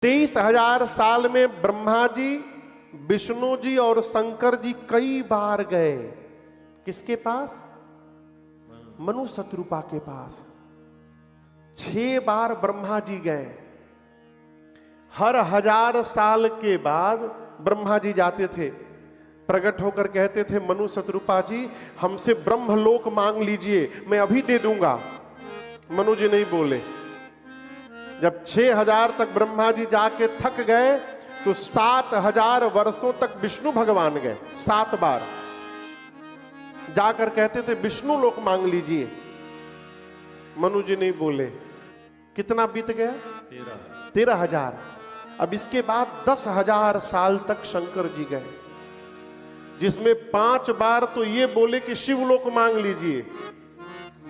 23,000 साल में ब्रह्मा जी, विष्णु जी और शंकर जी कई बार गए किसके पास? मनु शत्रुपा के पास। 6 बार ब्रह्मा जी गए। हर 1000 साल के बाद ब्रह्मा जी जाते थे, प्रकट होकर कहते थे मनु शत्रुपा जी हमसे ब्रह्मलोक मांग लीजिए, मैं अभी दे दूंगा। मनु जी नहीं बोले। जब 6000 तक ब्रह्मा जी जाके थक गए तो 7000 वर्षों तक विष्णु भगवान गए। 7 बार जाकर कहते थे विष्णु लोक मांग लीजिए, मनु जी नहीं बोले। कितना बीत गया? 13,000। अब इसके बाद 10,000 साल तक शंकर जी गए, जिसमें 5 बार तो ये बोले कि शिवलोक मांग लीजिए,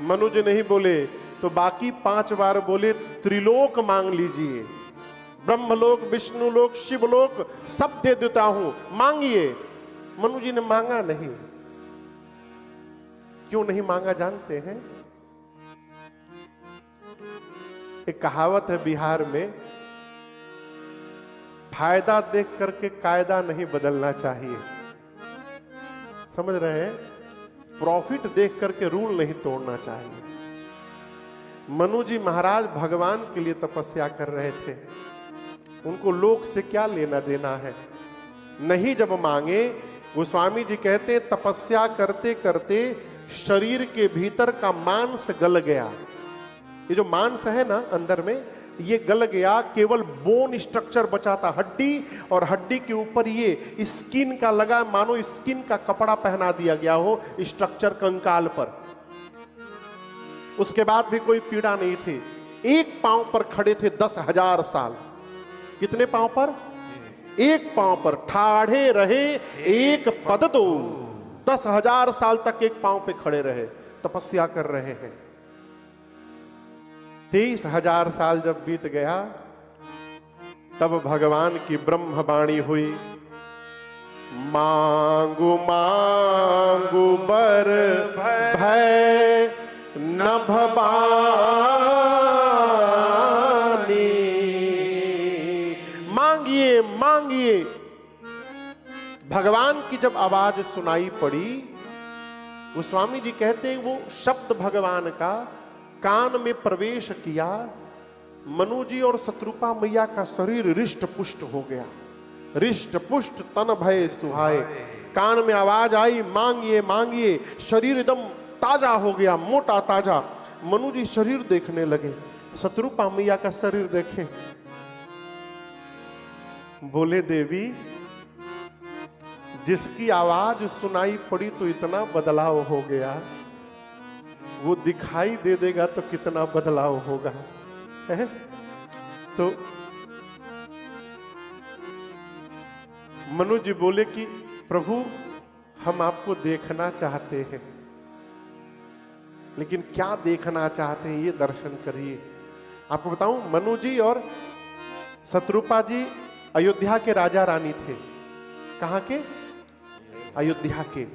मनु जी नहीं बोले। तो बाकी 5 बार बोले त्रिलोक मांग लीजिए, ब्रह्मलोक, विष्णुलोक, शिवलोक सब दे देता हूं, मांगिए। मनु जी ने मांगा नहीं। क्यों नहीं मांगा जानते हैं? एक कहावत है बिहार में, फायदा देख करके कायदा नहीं बदलना चाहिए। समझ रहे हैं? प्रॉफिट देख करके रूल नहीं तोड़ना चाहिए। मनु जी महाराज भगवान के लिए तपस्या कर रहे थे, उनको लोक से क्या लेना देना है। नहीं जब मांगे, गोस्वामी जी कहते हैं तपस्या करते करते शरीर के भीतर का मांस गल गया। ये जो मांस है ना अंदर में, ये गल गया, केवल बोन स्ट्रक्चर बचा था, हड्डी, और हड्डी के ऊपर ये स्किन का लगा, मानो स्किन का कपड़ा पहना दिया गया हो स्ट्रक्चर कंकाल पर। उसके बाद भी कोई पीड़ा नहीं थी। एक पांव पर खड़े थे 10,000 साल। कितने पांव पर? एक पांव पर ठाढ़े रहे एक पद दो। 10,000 साल तक एक पांव पे खड़े रहे, तपस्या कर रहे हैं। 23,000 साल जब बीत गया, तब भगवान की ब्रह्मवाणी हुई, मांगू मांगू बर भय न भवानी। मांगिए मांगिए। भगवान की जब आवाज सुनाई पड़ी, गोस्वामी जी कहते हैं वो शब्द भगवान का कान में प्रवेश किया। मनु जी और शत्रुपा मैया का शरीर रिष्ट पुष्ट हो गया। रिष्ट पुष्ट तन भय सुहाए। कान में आवाज आई मांगिए मांगिए। शरीर एकदम ताजा हो गया, मोटा ताजा। मनु जी शरीर देखने लगे, शत्रुपा मैया का शरीर देखे। बोले देवी, जिसकी आवाज सुनाई पड़ी तो इतना बदलाव हो गया, वो दिखाई दे देगा तो कितना बदलाव होगा। है? तो मनु जी बोले कि प्रभु हम आपको देखना चाहते हैं, लेकिन क्या देखना चाहते हैं ये दर्शन करिए। आपको बताऊं, मनु जी और शत्रुपा जी अयोध्या के राजा रानी थे। कहां के? अयोध्या के।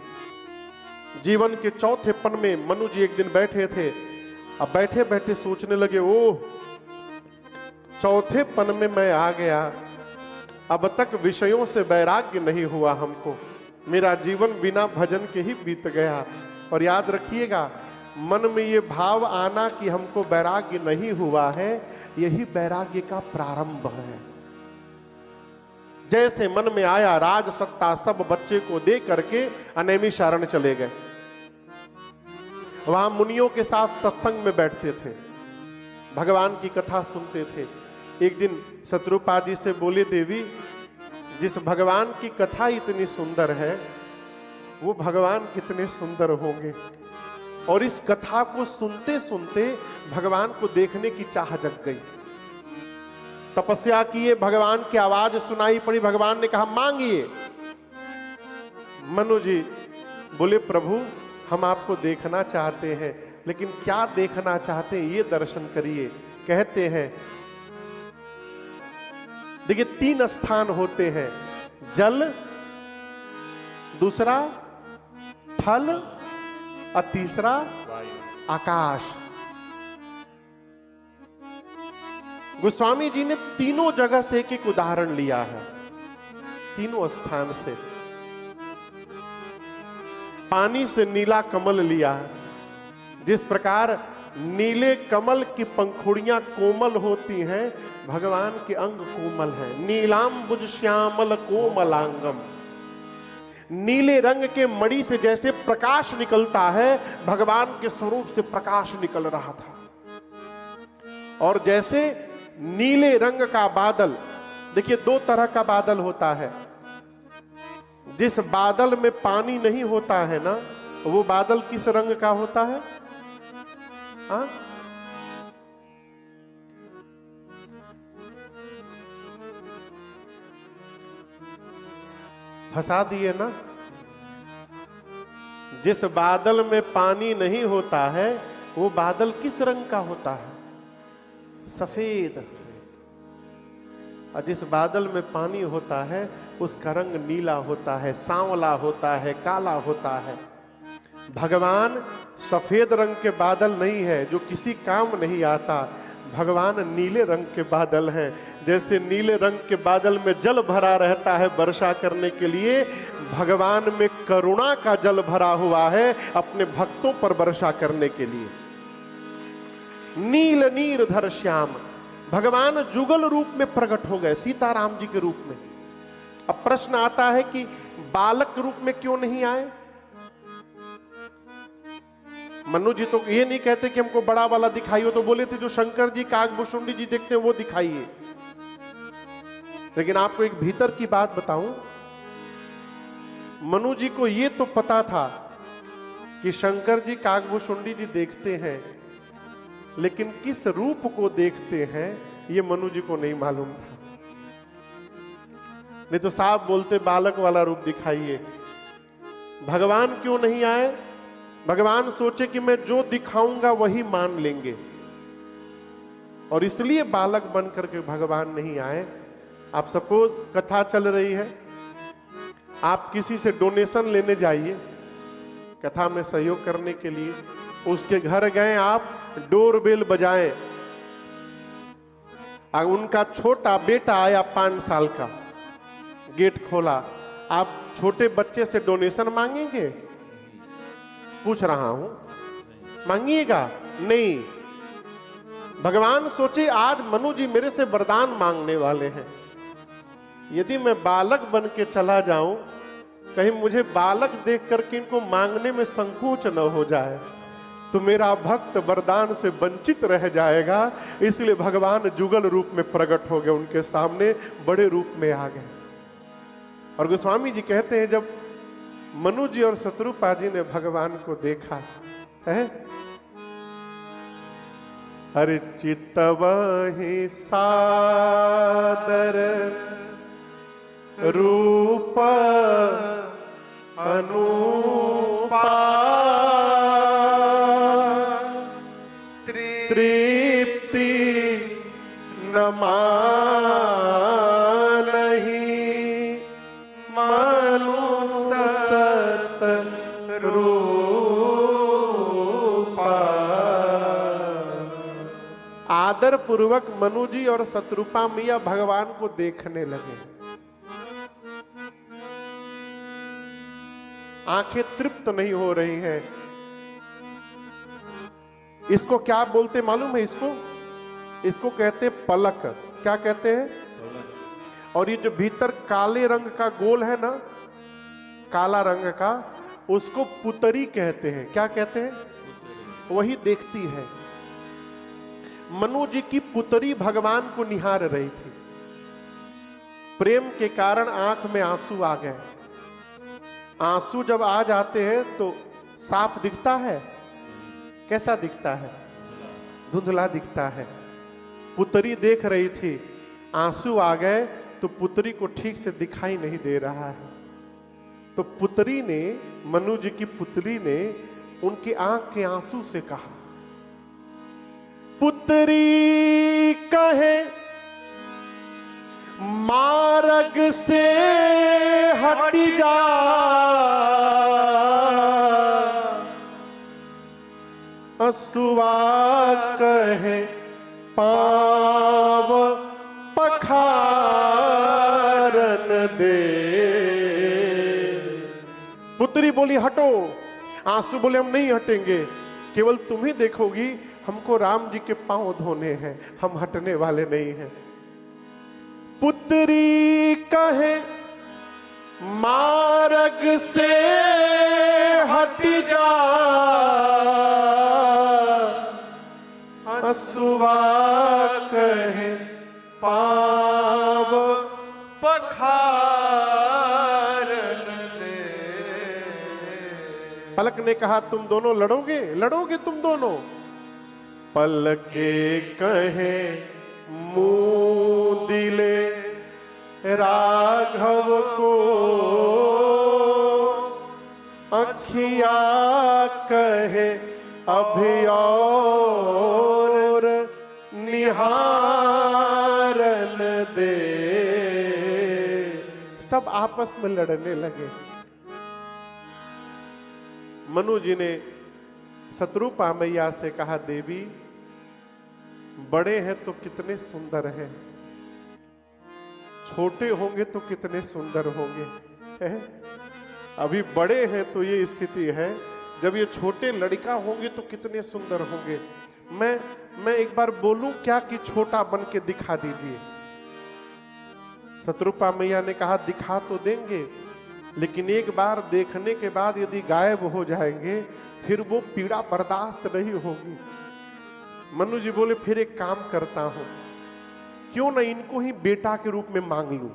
जीवन के चौथे पन में मनु जी एक दिन बैठे थे। अब बैठे बैठे सोचने लगे, ओह चौथे पन में मैं आ गया, अब तक विषयों से वैराग्य नहीं हुआ हमको, मेरा जीवन बिना भजन के ही बीत गया। और याद रखिएगा, मन में ये भाव आना कि हमको वैराग्य नहीं हुआ है, यही वैराग्य का प्रारंभ है। जैसे मन में आया, राज सत्ता सब बच्चे को दे करके अनेमी शरण चले गए। वहां मुनियों के साथ सत्संग में बैठते थे, भगवान की कथा सुनते थे। एक दिन शत्रुपा जी से बोले, देवी जिस भगवान की कथा इतनी सुंदर है, वो भगवान कितने सुंदर होंगे। और इस कथा को सुनते सुनते भगवान को देखने की चाह जग गई। तपस्या किए, भगवान की आवाज सुनाई पड़ी, भगवान ने कहा मांगिए। मनु जी बोले प्रभु हम आपको देखना चाहते हैं, लेकिन क्या देखना चाहते हैं ये दर्शन करिए। कहते हैं, देखिए 3 स्थान होते हैं, जल, दूसरा थल और तीसरा आकाश। गोस्वामी जी ने तीनों जगह से एक एक उदाहरण लिया है, तीनों स्थान से। पानी से नीला कमल लिया है, जिस प्रकार नीले कमल की पंखुड़ियां कोमल होती हैं, भगवान के अंग कोमल हैं। नीलांबुज श्यामल कोमलांगम, नीले रंग के मणि से जैसे प्रकाश निकलता है, भगवान के स्वरूप से प्रकाश निकल रहा था। और जैसे नीले रंग का बादल, देखिए दो तरह का बादल होता है। जिस बादल में पानी नहीं होता है ना, वो बादल किस रंग का होता है? हाँ, फंसा दिए ना। जिस बादल में पानी नहीं होता है, वो बादल किस रंग का होता है? सफेद। और जिस बादल में पानी होता है, उसका रंग नीला होता है, सांवला होता है, काला होता है। भगवान सफेद रंग के बादल नहीं है जो किसी काम नहीं आता, भगवान नीले रंग के बादल हैं। जैसे नीले रंग के बादल में जल भरा रहता है वर्षा करने के लिए, भगवान में करुणा का जल भरा हुआ है अपने भक्तों पर वर्षा करने के लिए। नील नीरधर श्याम, भगवान जुगल रूप में प्रकट हो गए, सीताराम जी के रूप में। अब प्रश्न आता है कि बालक रूप में क्यों नहीं आए? मनु जी तो ये नहीं कहते कि हमको बड़ा वाला दिखाइए, तो बोले थे जो शंकर जी काकभूषुंडी जी देखते हैं वो दिखाइए। लेकिन आपको एक भीतर की बात बताऊं, मनु जी को ये तो पता था कि शंकर जी काकभूषुंडी जी देखते हैं, लेकिन किस रूप को देखते हैं ये मनु जी को नहीं मालूम था। नहीं तो साहब बोलते बालक वाला रूप दिखाइए। भगवान क्यों नहीं आए? भगवान सोचे कि मैं जो दिखाऊंगा वही मान लेंगे, और इसलिए बालक बन करके भगवान नहीं आए। आप सपोज कथा चल रही है, आप किसी से डोनेशन लेने जाइए कथा में सहयोग करने के लिए, उसके घर गए, आप डोरबेल बजाएं, उनका छोटा बेटा आया 5 साल का, गेट खोला, आप छोटे बच्चे से डोनेशन मांगेंगे? पूछ रहा हूं, मांगिएगा? नहीं। भगवान सोचे आज मनु जी मेरे से वरदान मांगने वाले हैं, यदि मैं बालक बन के चला जाऊं, कहीं मुझे बालक देख करके इनको मांगने में संकोच न हो जाए, तो मेरा भक्त वरदान से वंचित रह जाएगा। इसलिए भगवान जुगल रूप में प्रकट हो गए, उनके सामने बड़े रूप में आ गए। और गोस्वामी जी कहते हैं जब मनु जी और शत्रुपा जी ने भगवान को देखा है, अरे चितवहि सादर रूप अनुपा, तृप्ति न मानहि मनु सत रूपा। आदर पूर्वक मनु जी और शत्रुपा मैया भगवान को देखने लगे। आंखें तृप्त नहीं हो रही हैं। इसको क्या बोलते मालूम है? इसको कहते पलक। क्या कहते हैं? और ये जो भीतर काले रंग का गोल है ना, काला रंग का, उसको पुतरी कहते हैं। क्या कहते हैं? वही देखती है। मनु जी की पुतरी भगवान को निहार रही थी। प्रेम के कारण आंख में आंसू आ गए। आंसू जब आ जाते हैं तो साफ दिखता है? कैसा दिखता है? धुंधला दिखता है। पुतरी देख रही थी, आंसू आ गए तो पुतरी को ठीक से दिखाई नहीं दे रहा है। तो पुतरी ने, मनु जी की पुतरी ने उनकी आंख के आंसू से कहा, पुतरी कहे मार्ग से हट जा, असुआ कहे पाव दे। पुत्री बोली हटो, आंसू बोले हम नहीं हटेंगे, केवल तुम ही देखोगी, हमको राम जी के पांव धोने हैं, हम हटने वाले नहीं हैं। पुत्री कहे मार्ग से हट जा, हसुआ कहे पाव पखारन दे। पलक ने कहा तुम दोनों लड़ोगे, लड़ोगे तुम दोनों। पलके कहे मुंह दिले राघव को, अखिया कहे अभी और निहारन दे। सब आपस में लड़ने लगे। मनु जी ने शत्रुपा मैया से कहा देवी बड़े हैं तो कितने सुंदर हैं, छोटे होंगे तो कितने सुंदर होंगे। अभी बड़े हैं तो ये स्थिति है, जब ये छोटे लड़का होंगे तो कितने सुंदर होंगे। मैं एक बार बोलूं क्या कि छोटा बन के दिखा दीजिए। शत्रुपा मैया ने कहा दिखा तो देंगे, लेकिन एक बार देखने के बाद यदि गायब हो जाएंगे फिर वो पीड़ा बर्दाश्त नहीं होगी। मनु जी बोले फिर एक काम करता हूं, क्यों ना इनको ही बेटा के रूप में मांग लूं।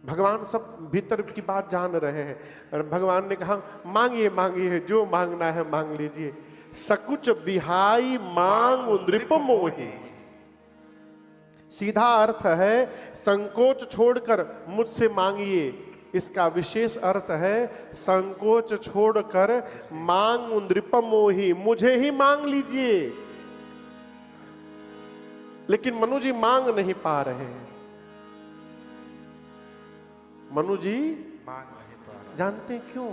भगवान सब भीतर की बात जान रहे हैं। और भगवान ने कहा मांगिए मांगिए, जो मांगना है मांग लीजिए। सकुच बिहाई मांग नृप मोहि, सीधा अर्थ है संकोच छोड़कर मुझसे मांगिए। इसका विशेष अर्थ है संकोच छोड़कर मांग नृप मोहि, मुझे ही मांग लीजिए। लेकिन मनु जी मांग नहीं पा रहे हैं। मनु जी मांग नहीं पा रहे। जानते क्यों?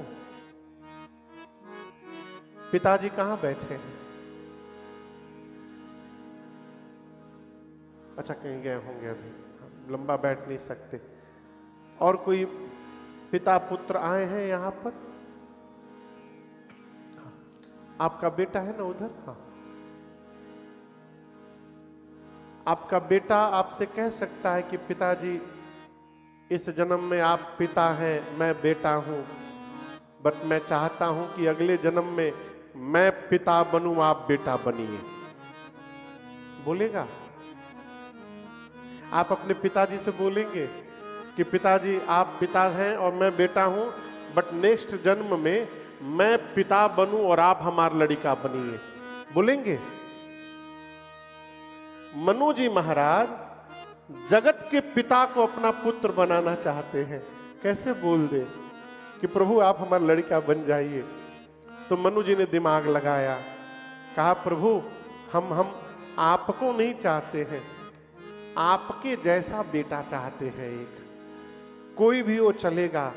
पिताजी कहां बैठे हैं? अच्छा कहीं गए होंगे, अभी लंबा बैठ नहीं सकते। और कोई पिता पुत्र आए हैं यहां पर? आपका बेटा है ना उधर? हाँ, आपका बेटा आपसे कह सकता है कि पिताजी इस जन्म में आप पिता हैं, मैं बेटा हूं, बट मैं चाहता हूं कि अगले जन्म में मैं पिता बनूं, आप बेटा बनिए। बोलेगा? आप अपने पिताजी से बोलेंगे कि पिताजी आप पिता हैं और मैं बेटा हूं, बट नेक्स्ट जन्म में मैं पिता बनूं और आप हमारा लड़का बनिए? बोलेंगे? मनु जी महाराज जगत के पिता को अपना पुत्र बनाना चाहते हैं। कैसे बोल दे कि प्रभु आप हमारा लड़का बन जाइए? तो मनु जी ने दिमाग लगाया, कहा प्रभु हम आपको नहीं चाहते हैं, आपके जैसा बेटा चाहते हैं। एक कोई भी वो चलेगा,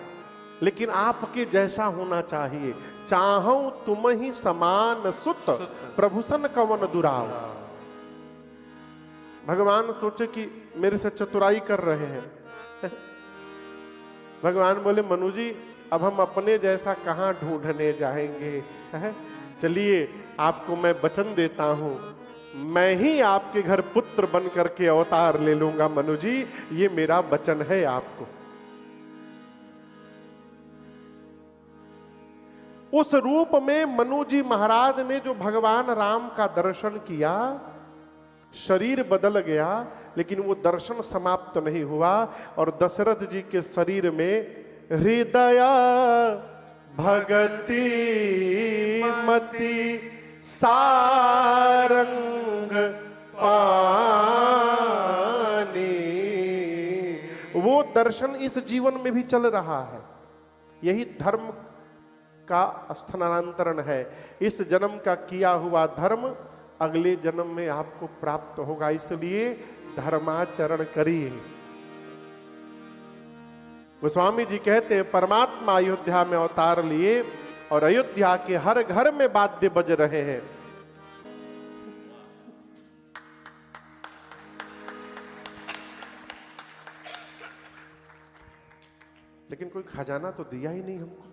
लेकिन आपके जैसा होना चाहिए। चाहूं तुम ही समान सुत, प्रभुसन कवन दुराव। भगवान सोचे कि मेरे से चतुराई कर रहे हैं। भगवान बोले मनु जी अब हम अपने जैसा कहां ढूंढने जाएंगे। चलिए आपको मैं वचन देता हूं, मैं ही आपके घर पुत्र बन करके अवतार ले लूंगा। मनु जी ये मेरा वचन है आपको। उस रूप में मनु जी महाराज ने जो भगवान राम का दर्शन किया, शरीर बदल गया, लेकिन वो दर्शन समाप्त नहीं हुआ। और दशरथ जी के शरीर में हृदय भगति मति सारंग पानी, वो दर्शन इस जीवन में भी चल रहा है। यही धर्म का स्थानांतरण है। इस जन्म का किया हुआ धर्म अगले जन्म में आपको प्राप्त होगा, इसलिए धर्माचरण करिए। गोस्वामी जी कहते हैं परमात्मा अयोध्या में अवतार लिए और अयोध्या के हर घर में वाद्य बज रहे हैं। लेकिन कोई खजाना तो दिया ही नहीं हमको।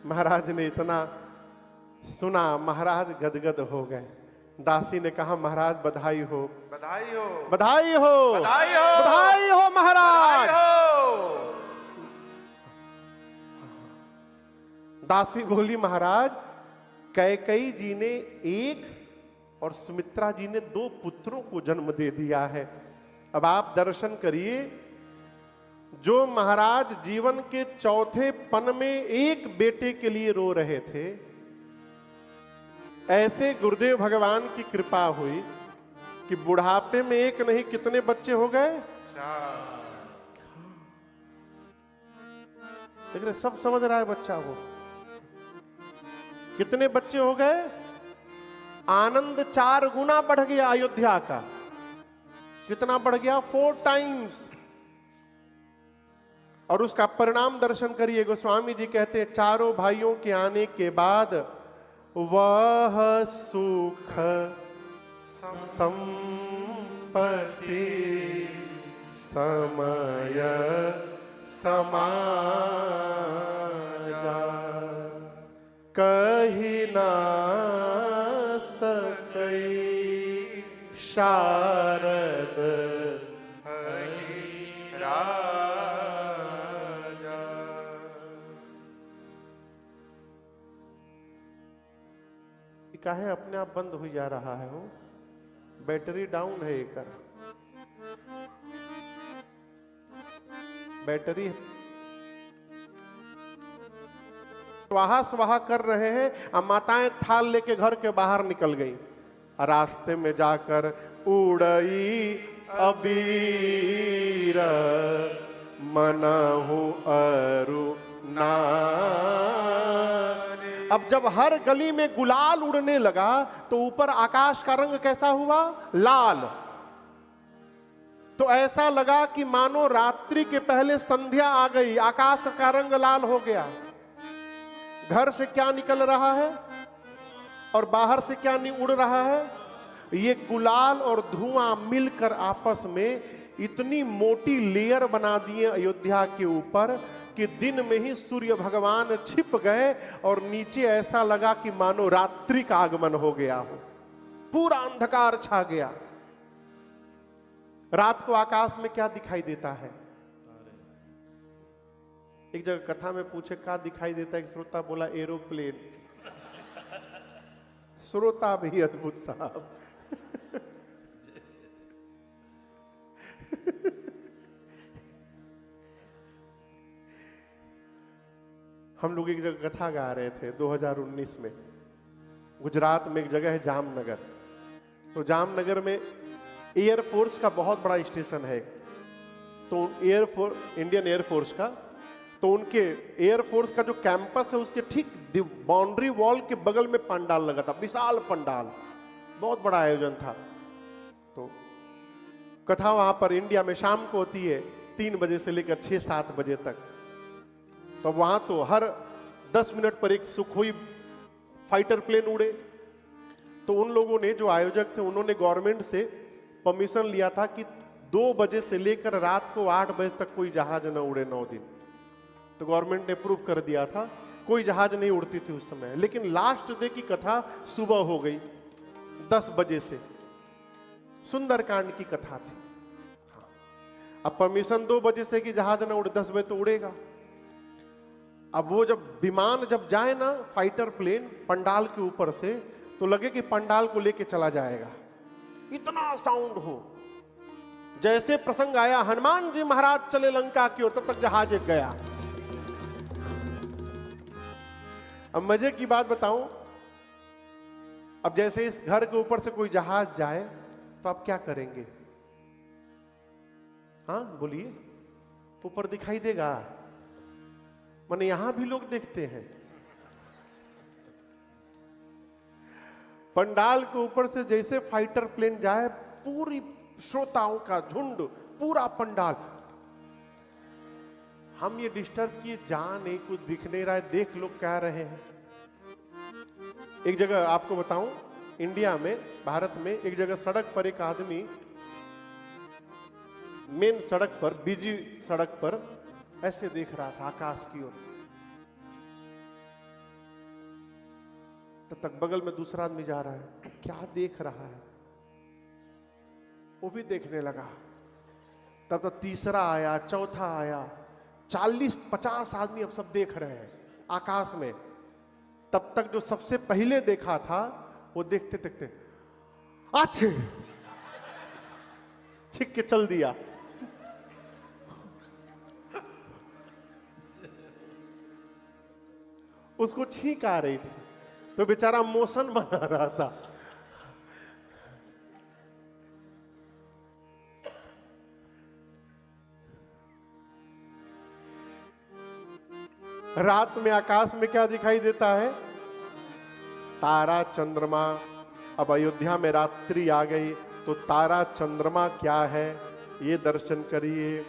महाराज ने इतना सुना, महाराज गदगद हो गए। दासी ने कहा, महाराज बधाई हो, बधाई हो, बधाई हो, बधाई हो, बधाई हो महाराज। दासी बोली, महाराज कैकेयी जी ने एक और सुमित्रा जी ने 2 पुत्रों को जन्म दे दिया है। अब आप दर्शन करिए, जो महाराज जीवन के चौथे पन में एक बेटे के लिए रो रहे थे, ऐसे गुरुदेव भगवान की कृपा हुई कि बुढ़ापे में एक नहीं कितने बच्चे हो गए। देख रहे, सब समझ रहा है बच्चा वो। कितने बच्चे हो गए? आनंद 4 गुना बढ़ गया अयोध्या का। कितना बढ़ गया? 4 टाइम्स। और उसका परिणाम दर्शन करिए। गोस्वामी जी कहते हैं, चारों भाइयों के आने के बाद वह सुख संपत्ति समय समाजा कही ना सकई शारद हरि राजा। काहे अपने आप बंद हो जा रहा है? वो बैटरी डाउन है एकर, बैटरी स्वाहा स्वाहा कर रहे हैं। अब माताएं थाल लेके घर के बाहर निकल गई। रास्ते में जाकर उड़ई अबीर मनहु अरु ना। अब जब हर गली में गुलाल उड़ने लगा तो ऊपर आकाश का रंग कैसा हुआ? लाल। तो ऐसा लगा कि मानो रात्रि के पहले संध्या आ गई, आकाश का रंग लाल हो गया। घर से क्या निकल रहा है और बाहर से क्या उड़ रहा है? ये गुलाल और धुआं मिलकर आपस में इतनी मोटी लेयर बना दिए अयोध्या के ऊपर कि दिन में ही सूर्य भगवान छिप गए और नीचे ऐसा लगा कि मानो रात्रि का आगमन हो गया हो। पूरा अंधकार छा गया। रात को आकाश में क्या दिखाई देता है? एक जगह कथा में पूछे क्या दिखाई देता है? एक श्रोता बोला एरोप्लेन। श्रोता भी अद्भुत साहब। हम लोग एक जगह कथा गा रहे थे 2019 में। गुजरात में एक जगह है जामनगर। तो जामनगर में एयरफोर्स का बहुत बड़ा स्टेशन है। तो इंडियन एयरफोर्स का, तो उनके एयरफोर्स का जो कैंपस है उसके ठीक बाउंड्री वॉल के बगल में पंडाल लगा था, विशाल पंडाल, बहुत बड़ा आयोजन था। तो कथा वहां पर इंडिया में शाम को होती है 3 बजे से लेकर 6-7 बजे तक। तो वहां तो हर 10 मिनट पर एक सुखोई फाइटर प्लेन उड़े। तो उन लोगों ने, जो आयोजक थे, उन्होंने गवर्नमेंट से परमिशन लिया था कि 2 बजे से लेकर रात को 8 बजे तक कोई जहाज न उड़े 9 दिन। तो गवर्नमेंट ने अप्रूव कर दिया था, कोई जहाज नहीं उड़ती थी उस समय। लेकिन लास्ट डे की कथा सुबह हो गई 10 बजे से, सुंदरकांड की कथा थी। अब परमिशन 2 बजे से कि जहाज ना उड़े, 10 बजे तो उड़ेगा। अब वो जब विमान जब जाए ना, फाइटर प्लेन पंडाल के ऊपर से, तो लगे कि पंडाल को लेके चला जाएगा, इतना साउंड हो। जैसे प्रसंग आया हनुमान जी महाराज चले लंका की ओर, तब तक जहाज एक गया। अब मजे की बात बताऊं, अब जैसे इस घर के ऊपर से कोई जहाज जाए तो आप क्या करेंगे? हाँ बोलिए, ऊपर दिखाई देगा? माने यहां भी लोग देखते हैं। पंडाल के ऊपर से जैसे फाइटर प्लेन जाए, पूरी श्रोताओं का झुंड, पूरा पंडाल। हम ये डिस्टर्ब किए, जहां नहीं, कुछ दिख नहीं रहा है, देख लोग क्या रहे हैं। एक जगह आपको बताऊं, इंडिया में, भारत में एक जगह सड़क पर एक आदमी मेन सड़क पर, बीजी सड़क पर ऐसे देख रहा था आकाश की ओर। तब तक बगल में दूसरा आदमी जा रहा है, क्या देख रहा है, वो भी देखने लगा। तब तक तीसरा आया, चौथा आया, 40-50 आदमी अब सब देख रहे हैं आकाश में। तब तक जो सबसे पहले देखा था वो देखते देखते अच्छे छिक के चल दिया। उसको छींक आ रही थी तो बेचारा मोशन बना रहा था। रात में आकाश में क्या दिखाई देता है? तारा चंद्रमा। अब अयोध्या में रात्रि आ गई तो तारा चंद्रमा क्या है ये दर्शन करिए।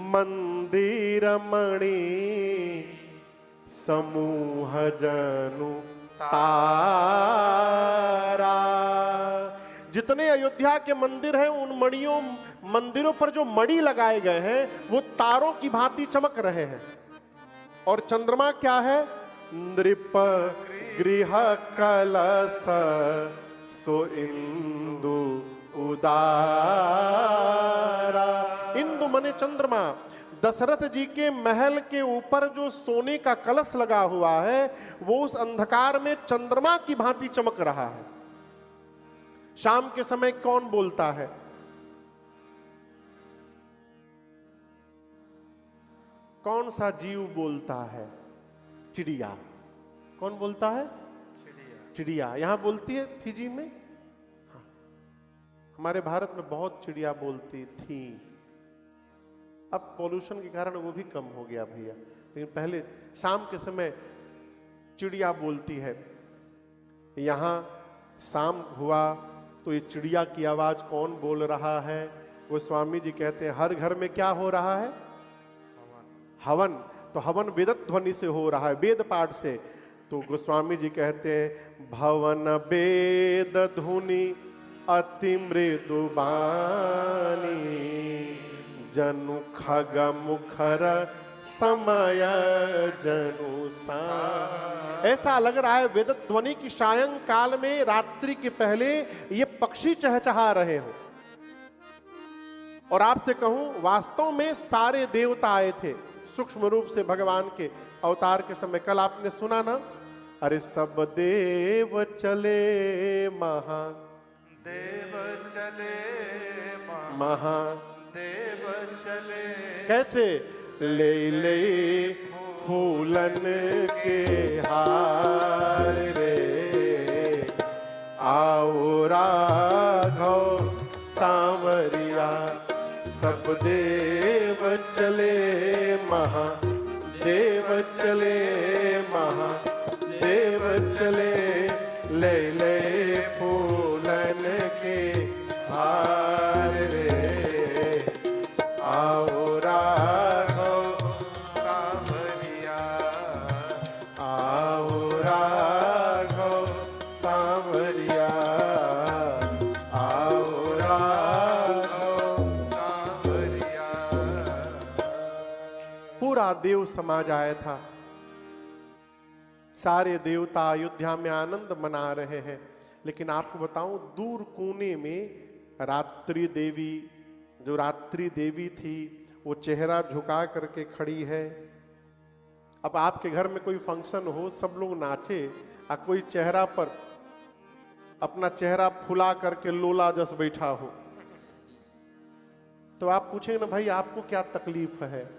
मंदिर मणि समूह जनु तारा। जितने अयोध्या के मंदिर हैं उन मंदिरों पर जो मणि लगाए गए हैं वो तारों की भांति चमक रहे हैं। और चंद्रमा क्या है? नृप गृह कलश सो इंदु उदारा। इंदु मने चंद्रमा। दशरथ जी के महल के ऊपर जो सोने का कलश लगा हुआ है वो उस अंधकार में चंद्रमा की भांति चमक रहा है। शाम के समय कौन बोलता है? कौन सा जीव बोलता है? चिड़िया। कौन बोलता है? चिड़िया। यहां बोलती है फिजी में। हाँ। हमारे भारत में बहुत चिड़िया बोलती थी, अब पॉल्यूशन के कारण वो भी कम हो गया भैया, लेकिन पहले शाम के समय चिड़िया बोलती है। यहां शाम हुआ तो ये चिड़िया की आवाज कौन बोल रहा है? वो स्वामी जी कहते हैं हर घर में क्या हो रहा है? हवन। तो हवन वेद ध्वनि से हो रहा है, वेद पाठ से। तो गोस्वामी जी कहते हैं भवन वेद धुनि अति मृदु बानी जनु खग मुखर समय जनु सा। ऐसा लग रहा है वेद ध्वनि की सायंकाल में रात्रि के पहले ये पक्षी चहचहा रहे हो। और आपसे कहूं वास्तव में सारे देवता आए थे सूक्ष्म रूप से भगवान के अवतार के समय। कल आपने सुना ना, अरे सब देव चले महादेव चले महादेव चले। कैसे? ले ले फूलन के हार रे आओ राघव सांवरिया। सब देव चले महादेव चले महादेव चले। ले ले फूलन के हार रे आओ राघव सांवरिया आओ राघव सांवरिया आओ राघव सांवरिया। पूरा देव समाज आया था, सारे देवता अयोध्या में आनंद मना रहे हैं। लेकिन आपको बताऊं दूर कोने में रात्रि देवी, जो रात्रि देवी थी वो चेहरा झुका करके खड़ी है। अब आपके घर में कोई फंक्शन हो, सब लोग नाचे और कोई चेहरा पर अपना चेहरा फुला करके लोला जस बैठा हो तो आप पूछेंगे ना भाई आपको क्या तकलीफ है,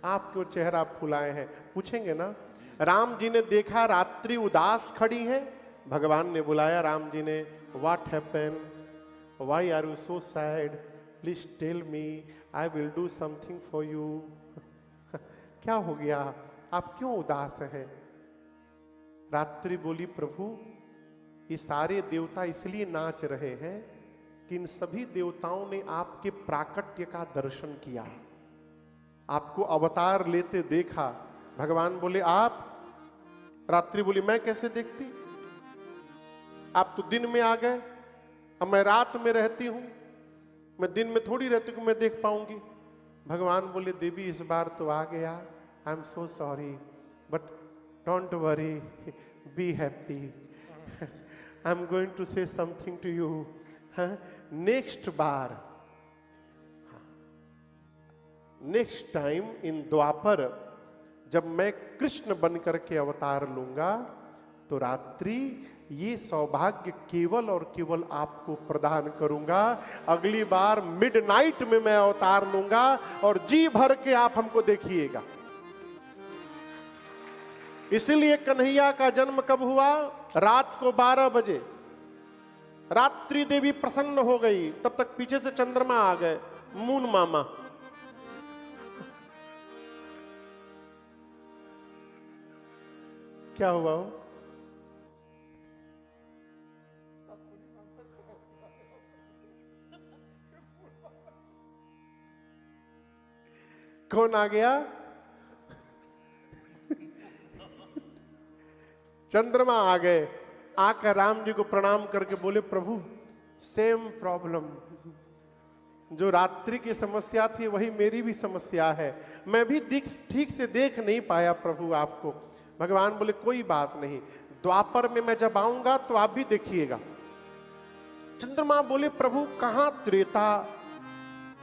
आप क्यों चेहरा फुलाए हैं? पूछेंगे ना। राम जी ने देखा रात्रि उदास खड़ी है, भगवान ने बुलाया राम जी ने, what happen, why are you so sad, please tell me, I will do something for you. क्या हो गया, आप क्यों उदास हैं? रात्रि बोली प्रभु ये सारे देवता इसलिए नाच रहे हैं कि इन सभी देवताओं ने आपके प्राकट्य का दर्शन किया, आपको अवतार लेते देखा। भगवान बोले आप? रात्रि बोली मैं कैसे देखती, आप तो दिन में आ गए, अब मैं रात में रहती हूं, मैं दिन में थोड़ी रहती कि मैं देख पाऊंगी। भगवान बोले देवी इस बार तो आ गया, I am so sorry but don't worry, be happy, I am going to say something to you. Next बार, नेक्स्ट टाइम इन द्वापर जब मैं कृष्ण बन करके अवतार लूंगा तो रात्रि ये सौभाग्य केवल और केवल आपको प्रदान करूंगा। अगली बार मिडनाइट में मैं अवतार लूंगा और जी भर के आप हमको देखिएगा। इसलिए कन्हैया का जन्म कब हुआ? रात को 12 बजे। रात्रि देवी प्रसन्न हो गई, तब तक पीछे से चंद्रमा आ गए, मून मामा। क्या हुआ हो? कौन आ गया? चंद्रमा आ गए। आकर राम जी को प्रणाम करके बोले प्रभु सेम प्रॉब्लम, जो रात्रि की समस्या थी वही मेरी भी समस्या है, मैं भी ठीक से देख नहीं पाया प्रभु आपको। भगवान बोले कोई बात नहीं, द्वापर में मैं जब आऊंगा तो आप भी देखिएगा। चंद्रमा बोले प्रभु कहां त्रेता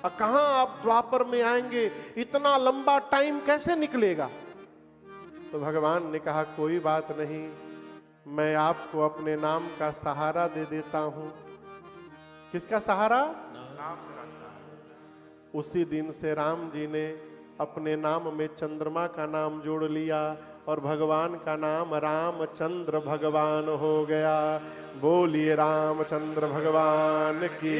और कहां आप द्वापर में आएंगे, इतना लंबा टाइम कैसे निकलेगा? तो भगवान ने कहा कोई बात नहीं, मैं आपको अपने नाम का सहारा दे देता हूं। किसका सहारा? नाम का सहारा। उसी दिन से राम जी ने अपने नाम में चंद्रमा का नाम जोड़ लिया और भगवान का नाम रामचंद्र भगवान हो गया। बोलिए रामचंद्र भगवान की।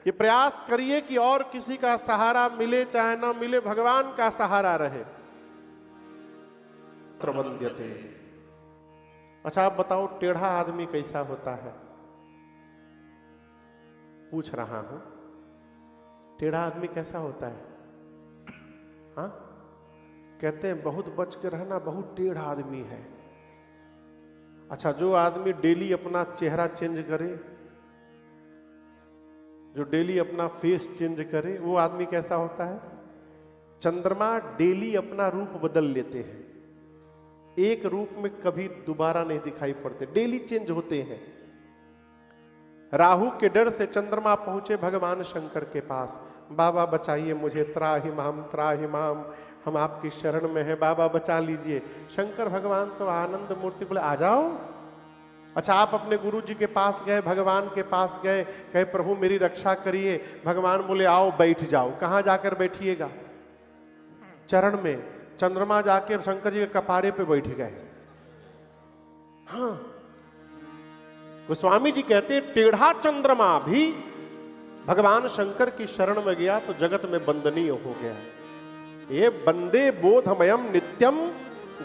ये प्रयास करिए कि और किसी का सहारा मिले चाहे ना मिले, भगवान का सहारा रहे। प्रबंध्यते। अच्छा आप बताओ टेढ़ा आदमी कैसा होता है? पूछ रहा हूं, टेढ़ा आदमी कैसा होता है? हाँ, कहते हैं बहुत बच के रहना, बहुत टेढ़ा आदमी है। अच्छा जो आदमी डेली अपना चेहरा चेंज करे, जो डेली अपना फेस चेंज करे, वो आदमी कैसा होता है? चंद्रमा डेली अपना रूप बदल लेते हैं, एक रूप में कभी दोबारा नहीं दिखाई पड़ते, डेली चेंज होते हैं। राहु के डर से चंद्रमा पहुंचे भगवान शंकर के पास, बाबा बचाइए मुझे, त्राहिमाम त्राहिमाम, हम आपकी शरण में हैं, बाबा बचा लीजिए। शंकर भगवान तो आनंद मूर्ति बोले आ जाओ। अच्छा आप अपने गुरु जी के पास गए, भगवान के पास गए, कहे प्रभु मेरी रक्षा करिए। भगवान बोले आओ बैठ जाओ। कहां जाकर बैठिएगा? चरण में। चंद्रमा जाके शंकर जी के कपारे पे बैठ गए। हाँ, गोस्वामी जी कहते टेढ़ा चंद्रमा भी भगवान शंकर की शरण में गया तो जगत में वंदनीय हो गया। ये वंदे बोधमयम नित्यम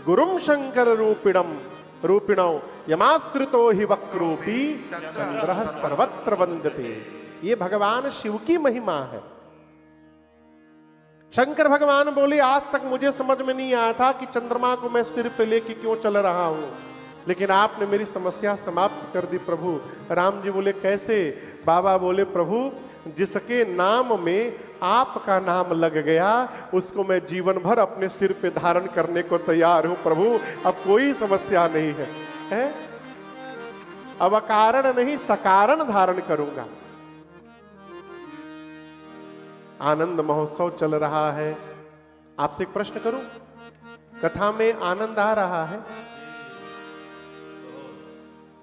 गुरुम शंकर रूपिणो यमाश्रितो हि वक्रूपी चंद्रः सर्वत्र वंदते। ये भगवान शिव की महिमा है। शंकर भगवान बोले आज तक मुझे समझ में नहीं आया था कि चंद्रमा को मैं सिर पे लेके क्यों चल रहा हूं, लेकिन आपने मेरी समस्या समाप्त कर दी प्रभु। राम जी बोले कैसे? बाबा बोले प्रभु जिसके नाम में आपका नाम लग गया उसको मैं जीवन भर अपने सिर पे धारण करने को तैयार हूं प्रभु, अब कोई समस्या नहीं है, अब अकारण नहीं सकारण धारण करूंगा। आनंद महोत्सव चल रहा है। आपसे एक प्रश्न करूं, कथा में आनंद आ रहा है?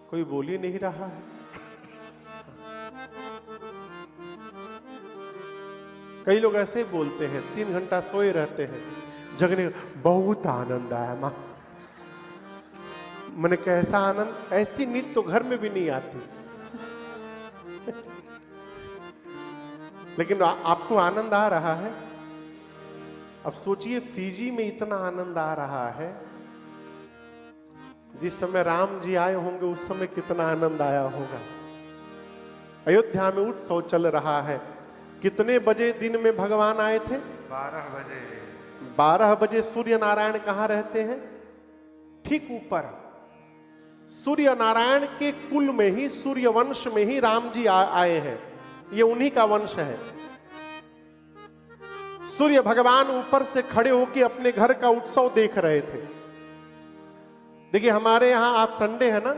कोई बोल ही नहीं रहा है। कई लोग ऐसे ही बोलते हैं, 3 घंटा सोए रहते हैं, जगने बहुत आनंद आया मां। मैंने कैसा आनंद? ऐसी नींद तो घर में भी नहीं आती। लेकिन आपको आनंद आ रहा है। अब सोचिए फिजी में इतना आनंद आ रहा है, जिस समय राम जी आए होंगे उस समय कितना आनंद आया होगा। अयोध्या में उत्सव चल रहा है। कितने बजे दिन में भगवान आए थे? 12 बजे। 12 बजे सूर्य नारायण कहां रहते हैं? ठीक ऊपर। सूर्य नारायण के कुल में ही, सूर्य वंश में ही राम जी आए हैं। ये उन्हीं का वंश है। सूर्य भगवान ऊपर से खड़े होकर अपने घर का उत्सव देख रहे थे। देखिए हमारे यहां आज संडे है ना,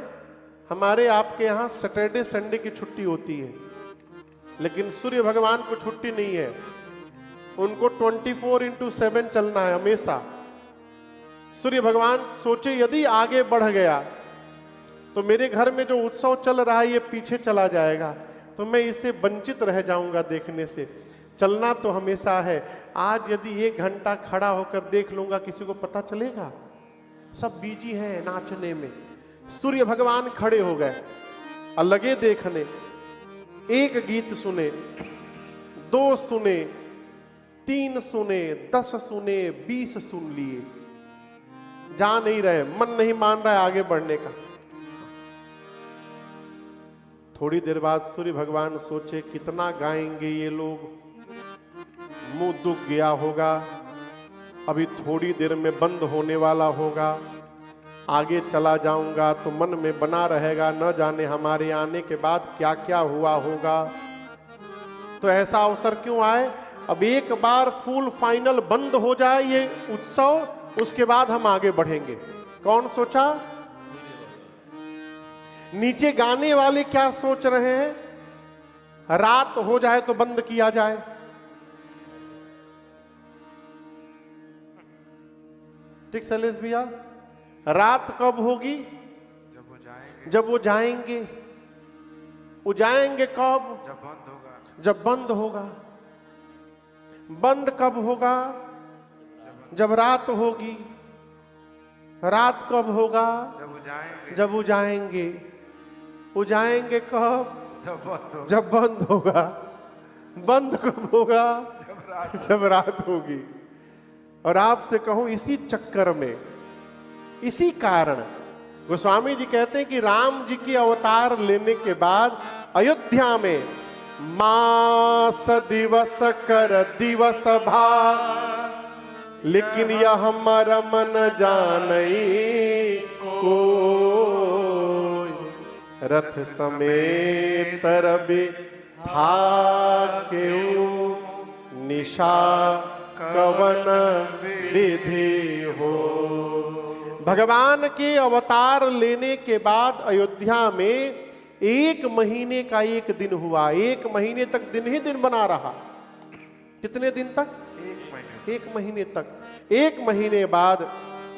हमारे आपके यहां सैटरडे संडे की छुट्टी होती है, लेकिन सूर्य भगवान को छुट्टी नहीं है। उनको 24/7 चलना है हमेशा। सूर्य भगवान सोचे यदि आगे बढ़ गया तो मेरे घर में जो उत्सव चल रहा है ये पीछे चला जाएगा, तो मैं इसे वंचित रह जाऊंगा देखने से। चलना तो हमेशा है। आज यदि 1 घंटा खड़ा होकर देख लूंगा, किसी को पता चलेगा? सब बिजी हैं नाचने में। सूर्य भगवान खड़े हो गए और लगे देखने। 1 गीत सुने, 2 सुने, 3 सुने, 10 सुने, 20 सुन लिए, जा नहीं रहे, मन नहीं मान रहा है आगे बढ़ने का। थोड़ी देर बाद सूर्य भगवान सोचे कितना गाएंगे ये लोग, मुंह दुख गया होगा, अभी थोड़ी देर में बंद होने वाला होगा। आगे चला जाऊंगा तो मन में बना रहेगा, न जाने हमारे आने के बाद क्या क्या हुआ होगा। तो ऐसा अवसर क्यों आए, अब एक बार फुल फाइनल बंद हो जाए ये उत्सव, उसके बाद हम आगे बढ़ेंगे। कौन सोचा? नीचे गाने वाले क्या सोच रहे हैं? रात हो जाए तो बंद किया जाए। ठीक शैलेश भैया, रात कब होगी? जब वो जाएंगे। जब वो जाएंगे। वो जाएंगे कब? जब बंद होगा। जब बंद होगा। बंद कब होगा? जब रात होगी। रात कब होगा? जब वो जाएंगे। जब वो जाएंगे। वो जाएंगे कब? जब बंद होगा। जब बंद होगा। बंद कब होगा? जब रात। जब रात होगी। और आपसे कहूं, इसी चक्कर में, इसी कारण गोस्वामी जी कहते हैं कि राम जी के अवतार लेने के बाद अयोध्या में मास दिवस कर दिवस भा, लेकिन यह हमारा मन जानई को, रथ समेत रवि था केऊ, निशा कवन विधि हो। भगवान के अवतार लेने के बाद अयोध्या में 1 महीने का 1 दिन हुआ। 1 महीने तक दिन ही दिन बना रहा। कितने दिन तक? 1 महीने। 1 महीने तक। 1 महीने बाद